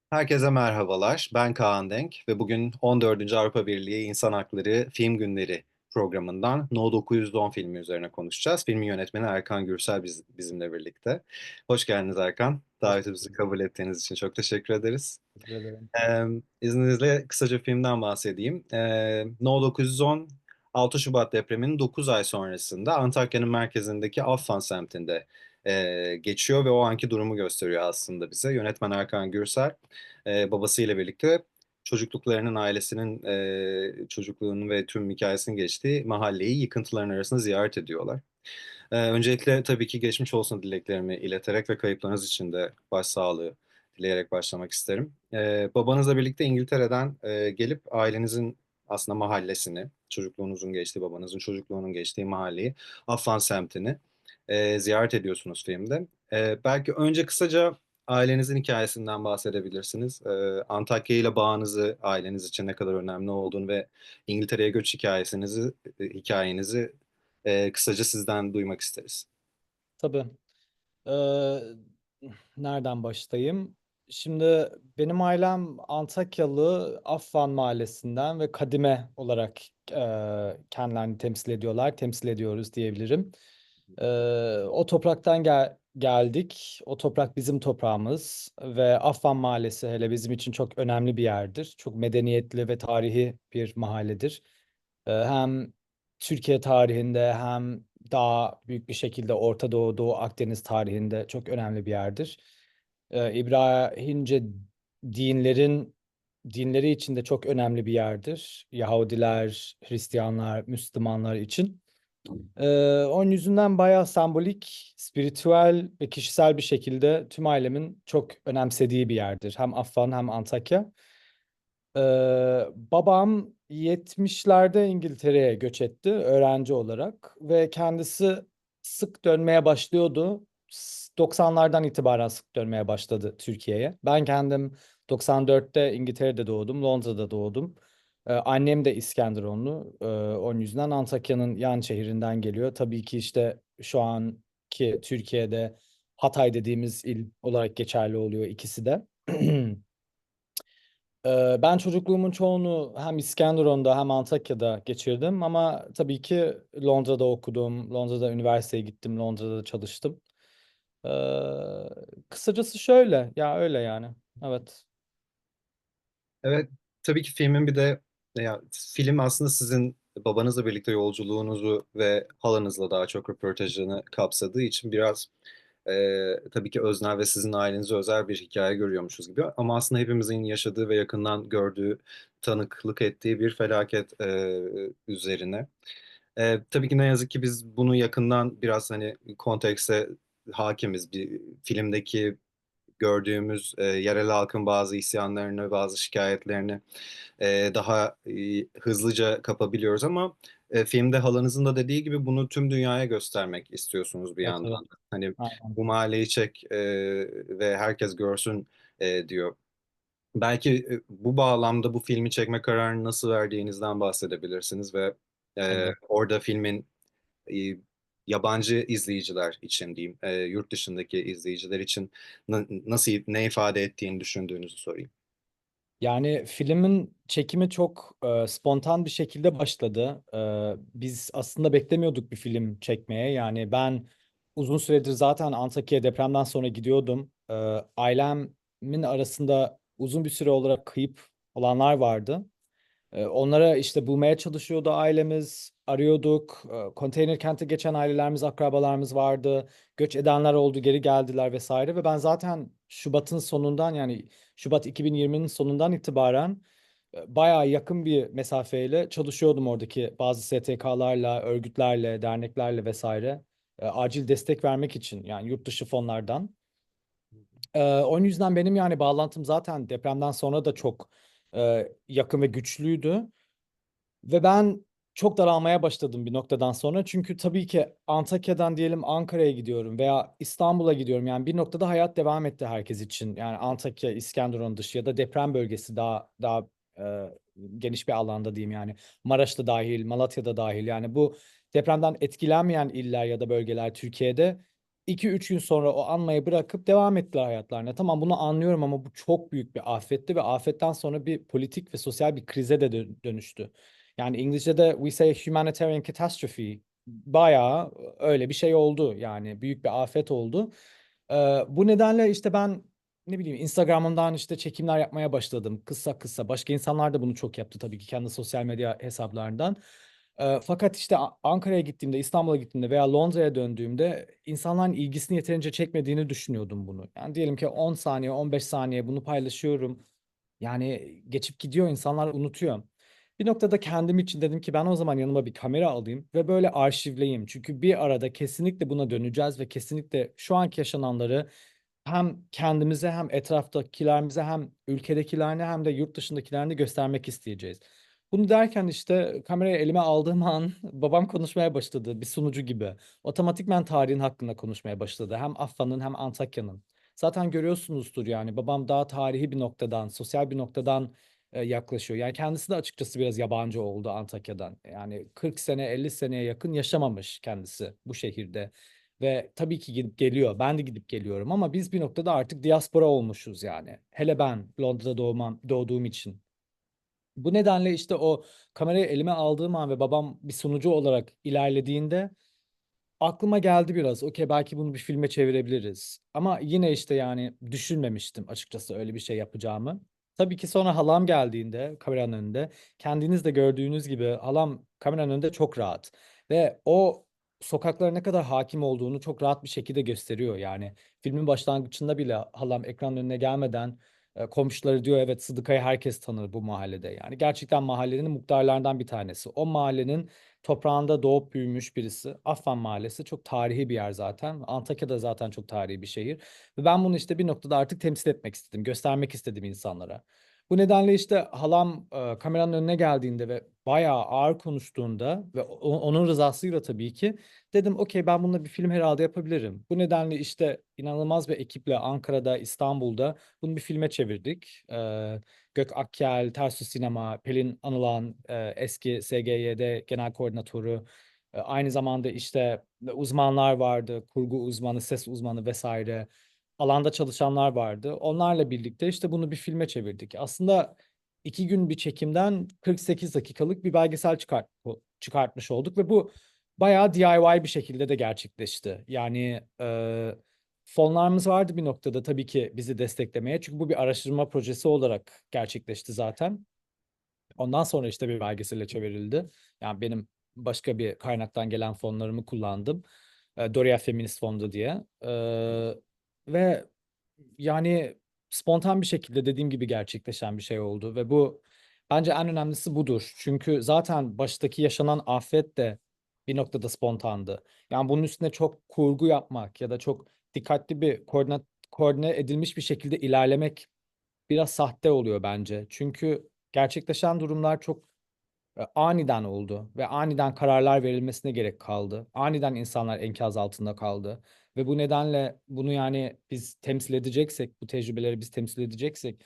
Herkese merhabalar. Ben Kaan Denk ve bugün 14. Avrupa Birliği İnsan Hakları Film Günleri programından No 910 filmi üzerine konuşacağız. Filmin yönetmeni Erkan Gürsel bizimle birlikte. Hoş geldiniz Erkan. Hoş Davetimizi bulduk. kabul ettiğiniz için çok teşekkür ederiz. Teşekkür ederim. İzninizle kısaca filmden bahsedeyim. No 910, 6 Şubat depreminin 9 ay sonrasında Antakya'nın merkezindeki Affan semtinde geçiyor ve o anki durumu gösteriyor aslında bize. Yönetmen Erkan Gürsel babasıyla birlikte çocukluklarının, ailesinin çocukluğunun ve tüm hikayesinin geçtiği mahalleyi yıkıntıların arasında ziyaret ediyorlar. Öncelikle tabii ki geçmiş olsun dileklerimi ileterek ve kayıplarınız için de başsağlığı dileyerek başlamak isterim. Babanızla birlikte İngiltere'den gelip ailenizin aslında mahallesini, çocukluğunuzun geçtiği, babanızın çocukluğunun geçtiği mahalleyi, Affan semtini ziyaret ediyorsunuz filmde. Belki önce kısaca ailenizin hikayesinden bahsedebilirsiniz. Antakya ile bağınızı, aileniz için ne kadar önemli olduğunu ve İngiltere'ye göç hikayenizi kısaca sizden duymak isteriz. Tabii. Ee, Nereden başlayayım? Şimdi benim ailem Antakyalı Affan Mahallesi'nden ve Kadime olarak kendilerini temsil ediyorlar. Temsil ediyoruz diyebilirim. O topraktan geldik. O toprak bizim toprağımız ve Affan Mahallesi hele bizim için çok önemli bir yerdir. Çok medeniyetli ve tarihi bir mahalledir. Hem Türkiye tarihinde hem daha büyük bir şekilde Orta Doğu, Doğu Akdeniz tarihinde çok önemli bir yerdir. İbrahimce dinlerin dinleri için de çok önemli bir yerdir. Yahudiler, Hristiyanlar, Müslümanlar için. Onun yüzünden bayağı sembolik, spiritüel ve kişisel bir şekilde tüm ailemin çok önemsediği bir yerdir. Hem Affan hem Antakya. Babam 70'lerde İngiltere'ye göç etti öğrenci olarak ve kendisi sık dönmeye başlıyordu. 90'lardan itibaren sık dönmeye başladı Türkiye'ye. Ben kendim 94'te İngiltere'de doğdum, Londra'da doğdum. Annem de İskenderunlu. Onun yüzünden Antakya'nın yan şehrinden geliyor. Tabii ki işte şu anki Türkiye'de Hatay dediğimiz il olarak geçerli oluyor ikisi de. Ben çocukluğumun çoğunu hem İskenderun'da hem Antakya'da geçirdim ama tabii ki Londra'da okudum, Londra'da üniversiteye gittim, Londra'da çalıştım. Ee, Kısacası şöyle, ya öyle yani. Evet, Evet, tabii ki filmin bir de film aslında sizin babanızla birlikte yolculuğunuzu ve halanızla daha çok röportajını kapsadığı için biraz tabii ki öznel ve sizin ailenize özel bir hikaye görüyormuşuz gibi. Ama aslında hepimizin yaşadığı ve yakından gördüğü, tanıklık ettiği bir felaket üzerine. Tabii ki ne yazık ki biz bunu yakından biraz hani kontekste hakimiz. Bir filmdeki gördüğümüz yerel halkın bazı isyanlarını, bazı şikayetlerini daha hızlıca kapabiliyoruz ama filmde halanızın da dediği gibi bunu tüm dünyaya göstermek istiyorsunuz bir evet, evet. yandan. Hani Aynen. bu mahalleyi çek ve herkes görsün diyor. Belki bu bağlamda bu filmi çekme kararını nasıl verdiğinizden bahsedebilirsiniz ve Tabii. orada filmin e, yabancı izleyiciler için diyeyim, yurt dışındaki izleyiciler için nasıl ne ifade ettiğini düşündüğünüzü sorayım. Yani filmin çekimi çok spontan bir şekilde başladı. Biz aslında beklemiyorduk bir film çekmeye. Yani ben uzun süredir zaten Antakya depremden sonra gidiyordum. Ailemin arasında uzun bir süre olarak kayıp olanlar vardı. Onlara işte bulmaya çalışıyordu ailemiz, arıyorduk. Konteyner kente geçen ailelerimiz, akrabalarımız vardı. Göç edenler oldu, geri geldiler vesaire. Ve ben zaten Şubat'ın sonundan yani Şubat 2020'nin sonundan itibaren bayağı yakın bir mesafeyle çalışıyordum oradaki bazı STK'larla, örgütlerle, derneklerle vesaire. Acil destek vermek için yani yurt dışı fonlardan. Onun yüzden benim yani bağlantım zaten depremden sonra da çok yakın ve güçlüydü. Ve ben çok daralmaya başladım bir noktadan sonra. Çünkü tabii ki Antakya'dan diyelim Ankara'ya gidiyorum veya İstanbul'a gidiyorum. Yani bir noktada hayat devam etti herkes için. Yani Antakya, İskenderun dışı ya da deprem bölgesi daha e, geniş bir alanda diyeyim yani. Maraş'ta dahil, Malatya'da dahil. Yani bu depremden etkilenmeyen iller ya da bölgeler Türkiye'de 2-3 gün sonra o anmayı bırakıp devam ettiler hayatlarına. Tamam, bunu anlıyorum ama bu çok büyük bir afetti ve afetten sonra bir politik ve sosyal bir krize de dönüştü. Yani İngilizce'de we say humanitarian catastrophe, bayağı öyle bir şey oldu. Yani büyük bir afet oldu. Bu nedenle işte ben ne bileyim Instagram'ımdan işte çekimler yapmaya başladım kısa kısa. Başka insanlar da bunu çok yaptı tabii ki kendi sosyal medya hesaplarından. Fakat işte Ankara'ya gittiğimde, İstanbul'a gittiğimde veya Londra'ya döndüğümde insanların ilgisini yeterince çekmediğini düşünüyordum bunu. Yani diyelim ki 10 saniye, 15 saniye bunu paylaşıyorum. Yani geçip gidiyor, insanlar unutuyor. Bir noktada kendim için dedim ki ben o zaman yanıma bir kamera alayım ve böyle arşivleyeyim. Çünkü bir arada kesinlikle buna döneceğiz ve kesinlikle şu anki yaşananları hem kendimize hem etraftakilerimize hem ülkedekilerine hem de yurt dışındakilerine göstermek isteyeceğiz. Bunu derken işte kamerayı elime aldığım an babam konuşmaya başladı bir sunucu gibi. Otomatikman tarihin hakkında konuşmaya başladı. Hem Affan'ın hem Antakya'nın. Zaten görüyorsunuzdur yani babam daha tarihi bir noktadan, sosyal bir noktadan yaklaşıyor. Yani kendisi de açıkçası biraz yabancı oldu Antakya'dan. Yani 40 sene, 50 seneye yakın yaşamamış kendisi bu şehirde. Ve tabii ki gidip geliyor. Ben de gidip geliyorum ama biz bir noktada artık diaspora olmuşuz yani. Hele ben Londra'da doğduğum için. Bu nedenle işte o kamerayı elime aldığım an ve babam bir sunucu olarak ilerlediğinde aklıma geldi biraz. Okey, belki bunu bir filme çevirebiliriz. Ama yine işte yani düşünmemiştim açıkçası öyle bir şey yapacağımı. Tabii ki sonra halam geldiğinde kameranın önünde kendiniz de gördüğünüz gibi halam kameranın önünde çok rahat. Ve o sokaklara ne kadar hakim olduğunu çok rahat bir şekilde gösteriyor. Yani filmin başlangıcında bile halam ekranın önüne gelmeden komşuları diyor evet Sıdıka'yı herkes tanır bu mahallede. Yani gerçekten mahallenin muhtarlarından bir tanesi. O mahallenin toprağında doğup büyümüş birisi. Affan Mahallesi çok tarihi bir yer zaten. Antakya da zaten çok tarihi bir şehir. Ve ben bunu işte bir noktada artık temsil etmek istedim, göstermek istedim insanlara. Bu nedenle işte halam kameranın önüne geldiğinde ve bayağı ağır konuştuğunda ve onun rızasıyla tabii ki dedim okey ben bununla bir film herhalde yapabilirim. Bu nedenle işte inanılmaz bir ekiple Ankara'da, İstanbul'da bunu bir filme çevirdik. Gök Akkel, Tersu Sinema, Pelin Anılan, eski SGY'de genel koordinatörü. Aynı zamanda işte uzmanlar vardı, kurgu uzmanı, ses uzmanı vesaire. Alanda çalışanlar vardı. Onlarla birlikte işte bunu bir filme çevirdik. Aslında 2 gün bir çekimden 48 dakikalık bir belgesel çıkartmış olduk ve bu bayağı DIY bir şekilde de gerçekleşti. Yani fonlarımız vardı bir noktada tabii ki bizi desteklemeye. Çünkü bu bir araştırma projesi olarak gerçekleşti zaten. Ondan sonra işte bir belgesele çevrildi. Yani benim başka bir kaynaktan gelen fonlarımı kullandım. Doria Feminist Fondu diye. Ve yani spontan bir şekilde dediğim gibi gerçekleşen bir şey oldu. Ve bu bence en önemlisi budur. Çünkü zaten baştaki yaşanan afet de bir noktada spontandı. Yani bunun üstüne çok kurgu yapmak ya da çok dikkatli bir koordine edilmiş bir şekilde ilerlemek biraz sahte oluyor bence. Çünkü gerçekleşen durumlar çok aniden oldu ve aniden kararlar verilmesine gerek kaldı. Aniden insanlar enkaz altında kaldı. Ve bu nedenle bunu yani biz temsil edeceksek, bu tecrübeleri biz temsil edeceksek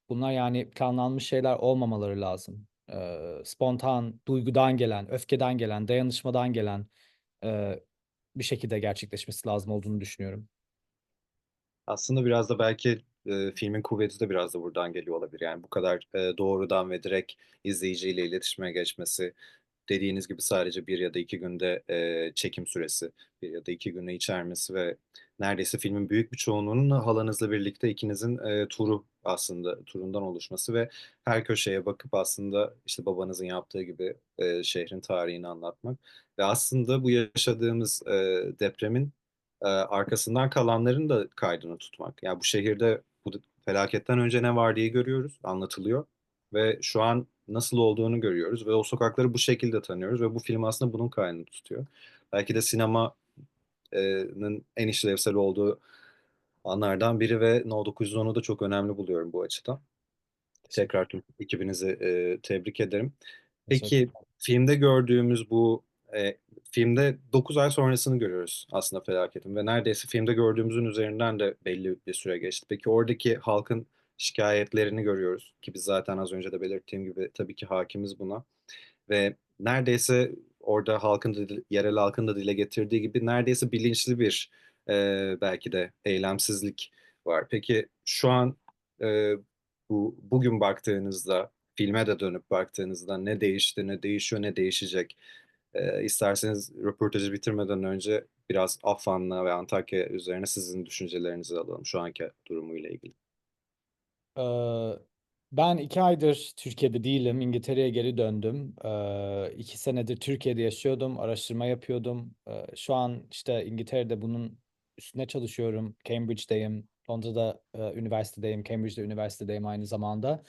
bunlar yani planlanmış şeyler olmamaları lazım. Spontan, duygudan gelen, öfkeden gelen, dayanışmadan gelen e, bir şekilde gerçekleşmesi lazım olduğunu düşünüyorum. Aslında biraz da belki filmin kuvveti de biraz da buradan geliyor olabilir. Yani bu kadar doğrudan ve direkt izleyiciyle iletişime geçmesi, dediğiniz gibi sadece bir ya da iki günde çekim süresi, bir ya da iki günü içermesi ve neredeyse filmin büyük bir çoğunluğunun halanızla birlikte ikinizin turundan oluşması ve her köşeye bakıp aslında işte babanızın yaptığı gibi şehrin tarihini anlatmak ve aslında bu yaşadığımız depremin arkasından kalanların da kaydını tutmak. Yani bu şehirde bu felaketten önce ne var diye görüyoruz, anlatılıyor ve şu an nasıl olduğunu görüyoruz ve o sokakları bu şekilde tanıyoruz ve bu film aslında bunun kaydını tutuyor. Belki de sinemanın en işlevsel olduğu anlardan biri ve No 910'u da çok önemli buluyorum bu açıdan. Teşekkür Tekrar tüm ekibinizi tebrik ederim. Peki Teşekkürler. filmde gördüğümüz filmde 9 ay sonrasını görüyoruz aslında felaketin ve neredeyse filmde gördüğümüzün üzerinden de belli bir süre geçti. Peki oradaki halkın şikayetlerini görüyoruz ki biz zaten az önce de belirttiğim gibi tabii ki hakimiz buna ve neredeyse orada yerel halkın da dile getirdiği gibi neredeyse bilinçli bir belki de eylemsizlik var. Peki şu an e, bugün baktığınızda, filme de dönüp baktığınızda ne değişti, ne değişiyor, ne değişecek? İsterseniz röportajı bitirmeden önce biraz Affan'la ve Antakya üzerine sizin düşüncelerinizi alalım şu anki durumuyla ilgili. Ee, Ben 2 aydır Türkiye'de değilim. İngiltere'ye geri döndüm. 2 senedir Türkiye'de yaşıyordum. Araştırma yapıyordum. Şu an işte İngiltere'de bunun üstüne çalışıyorum. Cambridge'deyim. Londra'da üniversitedeyim. Cambridge'de üniversitedeyim aynı zamanda.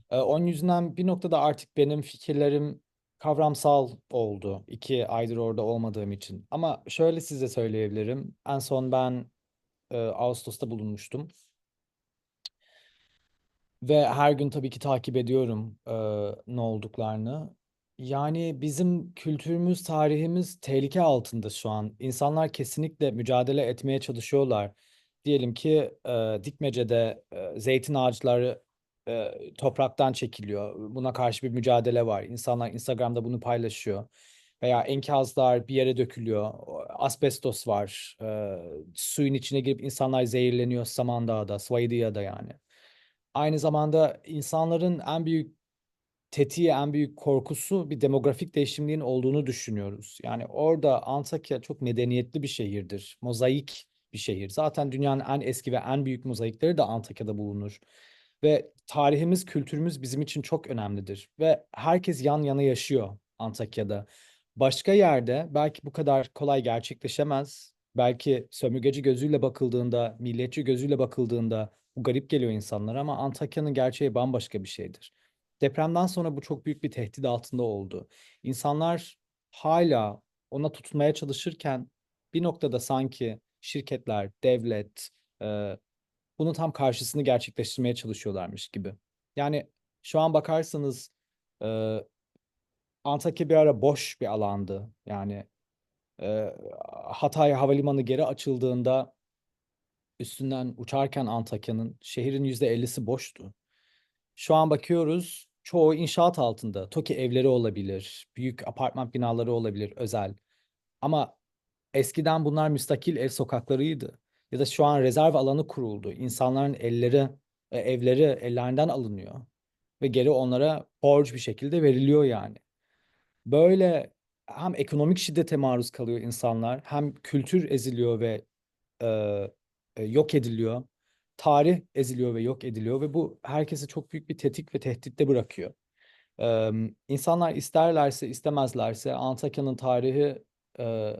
Onun yüzünden bir noktada artık benim fikirlerim kavramsal oldu. 2 aydır orada olmadığım için. Ama şöyle size söyleyebilirim. En son ben Ağustos'ta bulunmuştum. Ve her gün tabii ki takip ediyorum ne olduklarını. Yani bizim kültürümüz, tarihimiz tehlike altında şu an. İnsanlar kesinlikle mücadele etmeye çalışıyorlar. Diyelim ki Dikmece'de zeytin ağaçları topraktan çekiliyor. Buna karşı bir mücadele var. İnsanlar Instagram'da bunu paylaşıyor. Veya enkazlar bir yere dökülüyor. Asbestos var. Suyun içine girip insanlar zehirleniyor Samandağ'da, Swaidia'da yani. Aynı zamanda insanların en büyük tetiği, en büyük korkusu bir demografik değişimliğin olduğunu düşünüyoruz. Yani orada Antakya çok medeniyetli bir şehirdir. Mozaik bir şehir. Zaten dünyanın en eski ve en büyük mozaikleri de Antakya'da bulunur. Ve tarihimiz, kültürümüz bizim için çok önemlidir. Ve herkes yan yana yaşıyor Antakya'da. Başka yerde belki bu kadar kolay gerçekleşemez. Belki sömürgeci gözüyle bakıldığında, milliyetçi gözüyle bakıldığında bu garip geliyor insanlara ama Antakya'nın gerçeği bambaşka bir şeydir. Depremden sonra bu çok büyük bir tehdit altında oldu. İnsanlar hala ona tutunmaya çalışırken bir noktada sanki şirketler, devlet bunun tam karşısını gerçekleştirmeye çalışıyorlarmış gibi. Yani şu an bakarsanız e, Antakya bir ara boş bir alandı. Yani e, Hatay Havalimanı geri açıldığında üstünden uçarken Antakya'nın şehrin %50'si boştu. Şu an bakıyoruz çoğu inşaat altında. TOKİ evleri olabilir, büyük apartman binaları olabilir, özel. Ama eskiden bunlar müstakil ev sokaklarıydı. Ya da şu an rezerv alanı kuruldu. İnsanların evleri ellerinden alınıyor ve geri onlara borç bir şekilde veriliyor yani. Böyle hem ekonomik şiddete maruz kalıyor insanlar, hem kültür eziliyor ve e, yok ediliyor. Tarih eziliyor ve yok ediliyor ve bu herkese çok büyük bir tetik ve tehditte bırakıyor. İnsanlar isterlerse istemezlerse Antakya'nın tarihi e,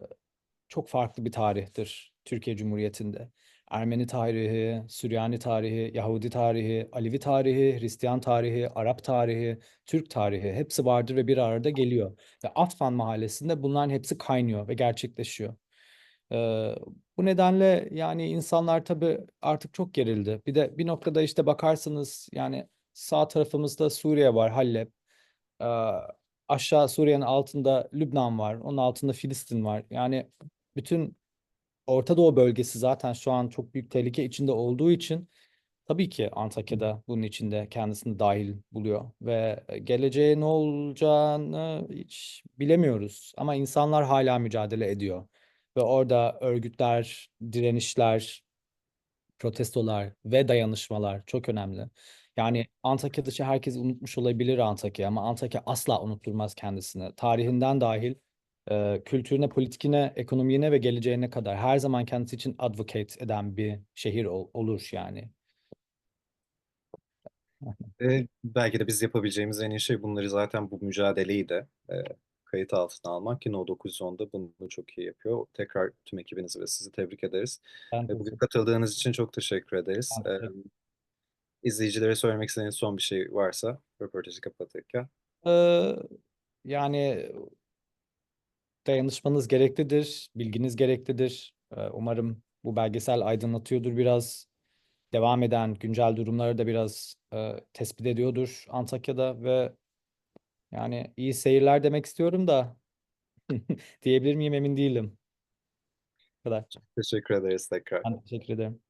çok farklı bir tarihtir Türkiye Cumhuriyeti'nde. Ermeni tarihi, Süryani tarihi, Yahudi tarihi, Alevi tarihi, Hristiyan tarihi, Arap tarihi, Türk tarihi hepsi vardır ve bir arada geliyor. Ve Atfan Mahallesi'nde bunların hepsi kaynıyor ve gerçekleşiyor. Ee, Bu nedenle yani insanlar tabii artık çok gerildi. Bir de bir noktada işte bakarsanız yani sağ tarafımızda Suriye var, Halep. Ee, Aşağı Suriye'nin altında Lübnan var. Onun altında Filistin var. Yani bütün Orta Doğu bölgesi zaten şu an çok büyük tehlike içinde olduğu için tabii ki Antakya'da bunun içinde kendisini dahil buluyor ve geleceğe ne olacağını hiç bilemiyoruz. Ama insanlar hala mücadele ediyor. Ve orada örgütler, direnişler, protestolar ve dayanışmalar çok önemli. Yani Antakya dışı herkes unutmuş olabilir Antakya ama Antakya asla unutturmaz kendisini. Tarihinden dahil kültürüne, politikine, ekonomiine ve geleceğine kadar her zaman kendisi için advocate eden bir şehir olur yani. Belki de biz yapabileceğimiz en iyi şey bunları zaten bu mücadeleyi de kayıt altına almak ki No 910'da bunu çok iyi yapıyor. Tekrar tüm ekibinizi ve sizi tebrik ederiz. Ben Bugün teşekkür katıldığınız için çok teşekkür ederiz. ederim. İzleyicilere söylemek istediğiniz son bir şey varsa röportajı kapatırken. Ee, Yani dayanışmanız gereklidir, bilginiz gereklidir. Umarım bu belgesel aydınlatıyordur biraz. Devam eden güncel durumları da biraz tespit ediyordur Antakya'da ve yani iyi seyirler demek istiyorum da diyebilir miyim emin değilim. Bu kadar. Teşekkür ederiz tekrar. Ben teşekkür ederim.